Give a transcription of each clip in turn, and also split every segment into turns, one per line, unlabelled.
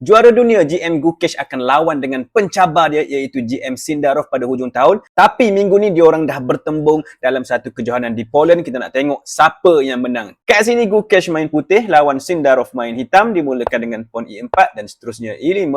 Juara dunia GM Gukesh akan lawan dengan pencabar dia iaitu GM Sindarov pada hujung tahun. Tapi minggu ni diorang dah bertembung dalam satu kejohanan di Poland. Kita nak tengok siapa yang menang. Kat sini Gukesh main putih lawan Sindarov main hitam. Dimulakan dengan pawn E4 dan seterusnya E5.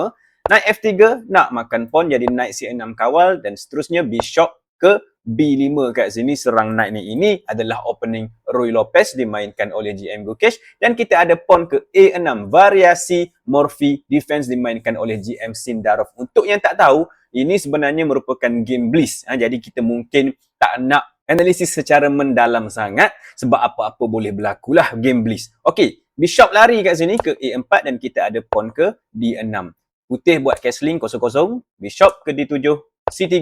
Knight F3 nak makan pawn jadi knight C6 kawal dan seterusnya bishop ke B5 kat sini serang knight ni. Ini adalah opening Ruy Lopez dimainkan oleh GM Gukesh dan kita ada pawn ke A6 variasi Morphy defense dimainkan oleh GM Sindarov. Untuk yang tak tahu, ini sebenarnya merupakan game bliss. Jadi kita mungkin tak nak analisis secara mendalam sangat sebab apa-apa boleh berlakulah game bliss. Okey, bishop lari kat sini ke A4 dan kita ada pawn ke D6. Putih buat castling 0-0, bishop ke D7, C3,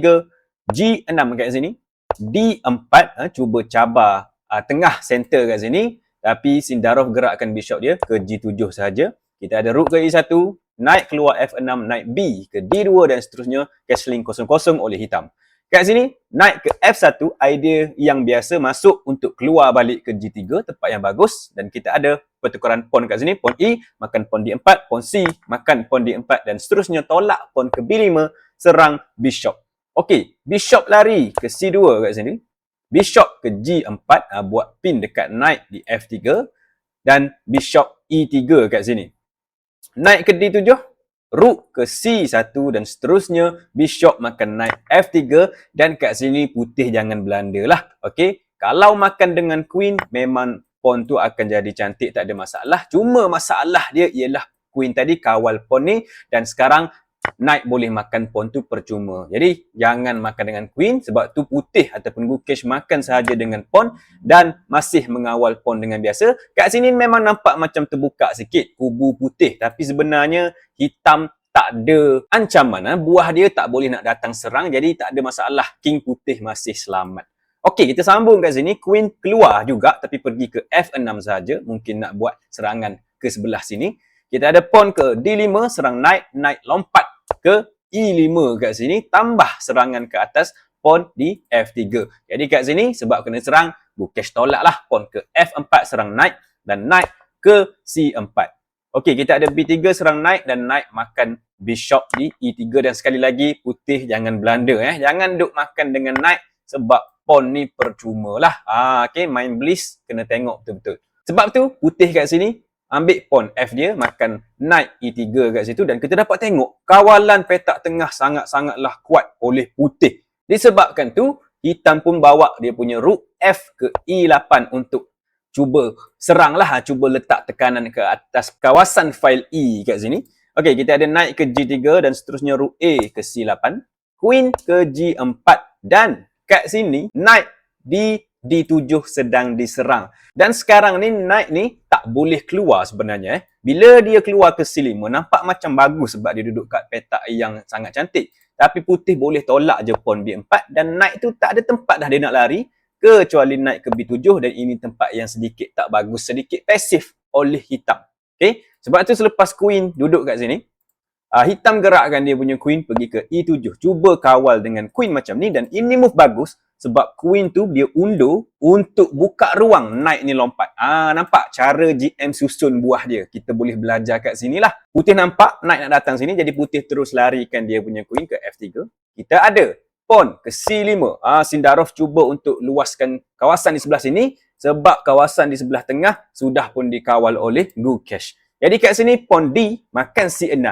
G6 kat sini, D4 cuba cabar tengah center kat sini tapi Sindarov gerakkan bishop dia ke G7 saja. Kita ada rook ke E1, knight keluar F6, knight B ke D2 dan seterusnya castling 0-0 oleh hitam. Kat sini knight ke F1 idea yang biasa masuk untuk keluar balik ke G3 tempat yang bagus dan kita ada pertukaran pawn kat sini, pawn E makan pawn D4, pawn C makan pawn D4 dan seterusnya tolak pawn ke B5 serang bishop. Okey, bishop lari ke C2 kat sini. Bishop ke G4 buat pin dekat knight di F3 dan bishop E3 kat sini. Knight ke D7, rook ke C1 dan seterusnya bishop makan knight F3 dan kat sini putih jangan belanda lah. Okey, kalau makan dengan queen memang pawn tu akan jadi cantik, tak ada masalah. Cuma masalah dia ialah queen tadi kawal pawn ni dan sekarang knight boleh makan pawn tu percuma. Jadi jangan makan dengan queen sebab tu putih ataupun Gukesh makan sahaja dengan pawn dan masih mengawal pawn dengan biasa. Kat sini memang nampak macam terbuka sikit kubu putih tapi sebenarnya hitam tak ada ancaman. Buah dia tak boleh nak datang serang jadi tak ada masalah. King putih masih selamat. Okey, kita sambung kat sini. Queen keluar juga tapi pergi ke F6 saja. Mungkin nak buat serangan ke sebelah sini. Kita ada pawn ke D5 serang knight, knight lompat ke E5 kat sini tambah serangan ke atas pawn di F3. Jadi kat sini sebab kena serang Gukesh tolak lah pawn ke F4 serang knight dan knight ke C4. Okey, kita ada B3 serang knight dan knight makan bishop di E3 dan sekali lagi putih jangan belanda jangan duk makan dengan knight sebab pawn ni percuma lah. Okey, main bliss kena tengok betul-betul. Sebab tu putih kat sini ambil pawn F dia, makan knight E3 kat situ dan kita dapat tengok kawalan petak tengah sangat-sangatlah kuat oleh putih. Disebabkan tu, hitam pun bawa dia punya rook F ke E8 untuk cuba seranglah, cuba letak tekanan ke atas kawasan file E kat sini. Okey, kita ada knight ke G3 dan seterusnya rook A ke C8, queen ke G4 dan kat sini knight di D7 sedang diserang. Dan sekarang ni knight ni tak boleh keluar sebenarnya. Bila dia keluar ke C5 nampak macam bagus sebab dia duduk kat petak yang sangat cantik. Tapi putih boleh tolak je pawn B4 dan knight tu tak ada tempat dah dia nak lari kecuali knight ke B7 dan ini tempat yang sedikit tak bagus, sedikit pasif oleh hitam. Okay? Sebab tu selepas queen duduk kat sini, hitam gerakkan dia punya queen pergi ke E7. Cuba kawal dengan queen macam ni dan ini move bagus sebab queen tu dia undur untuk buka ruang knight ni lompat. Nampak cara GM susun buah dia. Kita boleh belajar kat sini lah. Putih nampak knight nak datang sini jadi putih terus larikan dia punya queen ke F3. Kita ada pawn ke C5. Sindarov cuba untuk luaskan kawasan di sebelah sini sebab kawasan di sebelah tengah sudah pun dikawal oleh Gukesh. Jadi kat sini pawn D makan C6.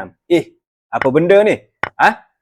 Apa benda ni?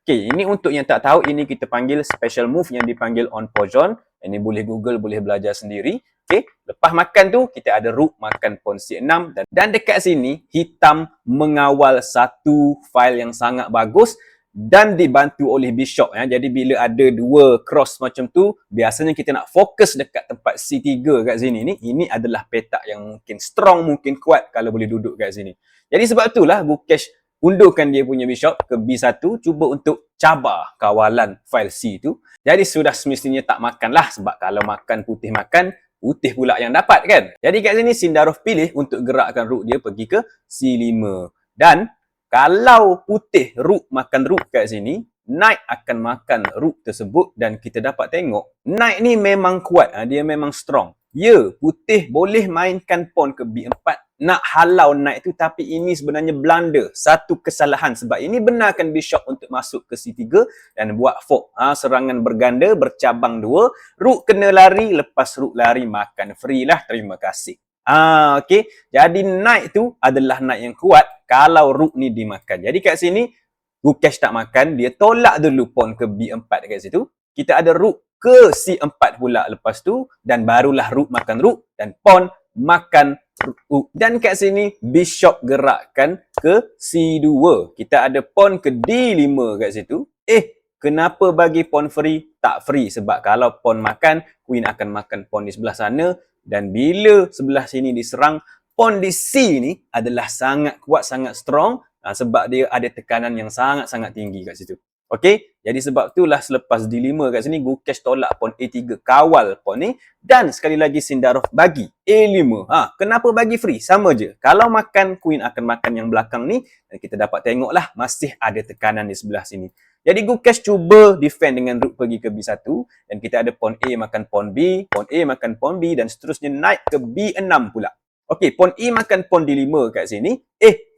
Okey, ini untuk yang tak tahu, ini kita panggil special move yang dipanggil on poison. Ini boleh Google, boleh belajar sendiri. Okey, lepas makan tu kita ada rook makan pawn C6 dan dekat sini hitam mengawal satu file yang sangat bagus dan dibantu oleh bishop. Jadi bila ada dua cross macam tu, biasanya kita nak fokus dekat tempat C3 kat sini ni. Ini adalah petak yang mungkin strong, mungkin kuat kalau boleh duduk kat sini. Jadi sebab itulah Gukesh undurkan dia punya bishop ke B1, cuba untuk cabar kawalan file C tu. Jadi sudah semestinya tak makan lah sebab kalau makan putih makan, putih pula yang dapat kan. Jadi kat sini Sindarov pilih untuk gerakkan rook dia pergi ke C5. Dan kalau putih rook makan rook kat sini, knight akan makan rook tersebut dan kita dapat tengok knight ni memang kuat, dia memang strong. Ya, putih boleh mainkan pawn ke B4 nak halau knight tu, tapi ini sebenarnya blunder. Satu kesalahan sebab ini benarkan bishop untuk masuk ke C3 dan buat fork. Serangan berganda, bercabang dua. Rook kena lari, lepas rook lari makan free lah. Terima kasih. Okey. Jadi knight tu adalah knight yang kuat kalau rook ni dimakan. Jadi kat sini Gukesh tak makan, dia tolak dulu pawn ke B4 kat situ. Kita ada rook ke C4 pula lepas tu, dan barulah rook makan rook dan pawn makan rook. Dan kat sini bishop gerakkan ke C2. Kita ada pawn ke D5 kat situ. Kenapa bagi pawn free? Tak free sebab kalau pawn makan, queen akan makan pawn di sebelah sana, dan bila sebelah sini diserang, pawn di C ni adalah sangat kuat, sangat strong. Sebab dia ada tekanan yang sangat-sangat tinggi kat situ. Okey, jadi sebab itulah selepas D5 kat sini, Gukesh tolak pawn A3 kawal pawn ni, dan sekali lagi Sindarov bagi A5. Kenapa bagi free? Sama je. Kalau makan, queen akan makan yang belakang ni, dan kita dapat tengoklah masih ada tekanan di sebelah sini. Jadi Gukesh cuba defend dengan rook pergi ke B1, dan kita ada pawn A makan pawn B, pawn A makan pawn B, dan seterusnya naik ke B6 pula. Okey, pawn E makan pawn D5 kat sini.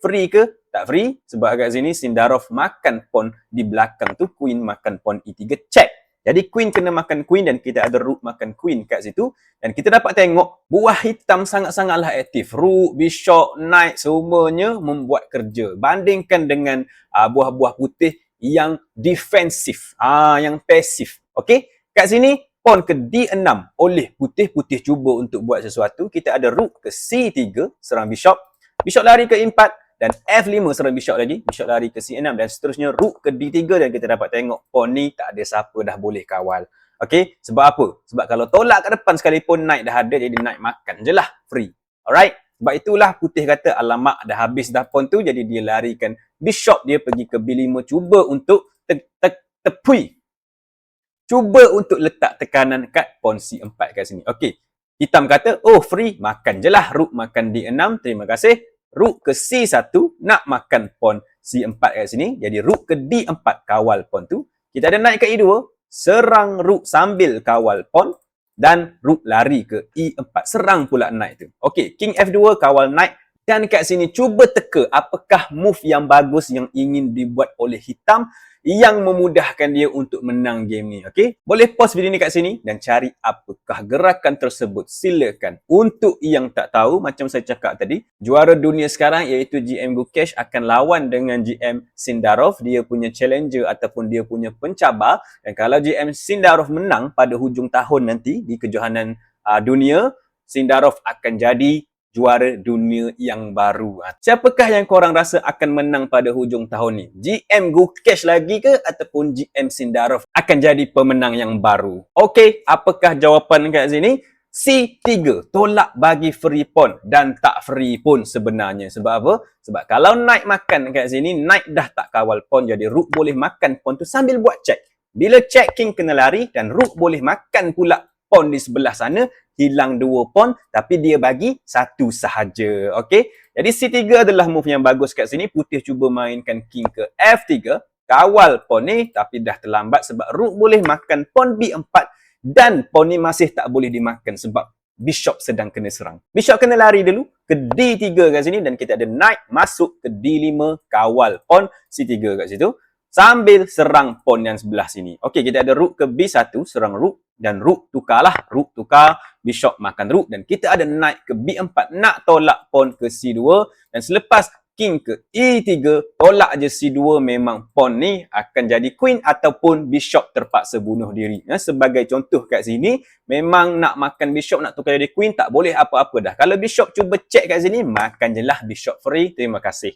Free ke? Tak free. Sebab kat sini Sindarov makan pawn di belakang tu, queen makan pawn E3 check. Jadi queen kena makan queen, dan kita ada rook makan queen kat situ. Dan kita dapat tengok buah hitam sangat-sangatlah aktif. Rook, bishop, knight semuanya membuat kerja. Bandingkan dengan buah-buah putih yang defensif, yang pasif. Okey, kat sini pawn ke D6 oleh putih cuba untuk buat sesuatu. Kita ada rook ke C3 serang bishop. Bishop lari ke E4 dan F5 serang bishop lagi. Bishop lari ke C6 dan seterusnya rook ke D3, dan kita dapat tengok pawn ni tak ada siapa dah boleh kawal. Okey, sebab apa? Sebab kalau tolak ke depan sekalipun knight dah ada, jadi knight makan je lah free. Alright? Sebab itulah putih kata alamak dah habis dah pawn tu, jadi dia larikan bishop dia pergi ke B5 cuba untuk tepui. Cuba untuk letak tekanan kat pawn C4 kat sini. Okey. Hitam kata, free, makan je lah. Rook makan D6, terima kasih. Rook ke C1, nak makan pawn C4 kat sini. Jadi rook ke D4, kawal pawn tu. Kita ada naik ke E2, serang rook sambil kawal pawn. Dan rook lari ke E4, serang pula knight tu. Okey, king F2, kawal knight. Dan kat sini cuba teka apakah move yang bagus yang ingin dibuat oleh hitam yang memudahkan dia untuk menang game ni. Okey, boleh pause video ni kat sini dan cari apakah gerakan tersebut. Silakan. Untuk yang tak tahu, macam saya cakap tadi, juara dunia sekarang iaitu GM Gukesh akan lawan dengan GM Sindarov. Dia punya challenger ataupun dia punya pencabar. Dan kalau GM Sindarov menang pada hujung tahun nanti di kejohanan dunia, Sindarov akan jadi juara dunia yang baru. Siapakah yang korang rasa akan menang pada hujung tahun ni? GM Gukesh lagi ke ataupun GM Sindarov akan jadi pemenang yang baru? Okey, apakah jawapan kat sini? C3, tolak bagi free pawn, dan tak free pun sebenarnya. Sebab apa? Sebab kalau knight makan kat sini, knight dah tak kawal pawn, jadi rook boleh makan pawn tu sambil buat check. Bila check, king kena lari dan rook boleh makan pula pawn di sebelah sana. Hilang dua pawn, tapi dia bagi satu sahaja. Okey, jadi C3 adalah move yang bagus kat sini. Putih cuba mainkan king ke F3, kawal pawn ni, tapi dah terlambat sebab rook boleh makan pawn B4, dan pawn ni masih tak boleh dimakan sebab bishop sedang kena serang. Bishop kena lari dulu ke D3 kat sini, dan kita ada knight masuk ke D5, kawal pawn C3 kat situ, sambil serang pawn yang sebelah sini. Okey, kita ada rook ke B1, serang rook, dan rook tukarlah, rook tukar, bishop makan rook, dan kita ada knight ke B4, nak tolak pawn ke C2, dan selepas king ke E3, tolak je C2, memang pawn ni akan jadi queen ataupun bishop terpaksa bunuh diri. Sebagai contoh kat sini, memang nak makan bishop, nak tukar jadi queen, tak boleh apa-apa dah. Kalau bishop cuba check kat sini, makan je lah bishop free, terima kasih.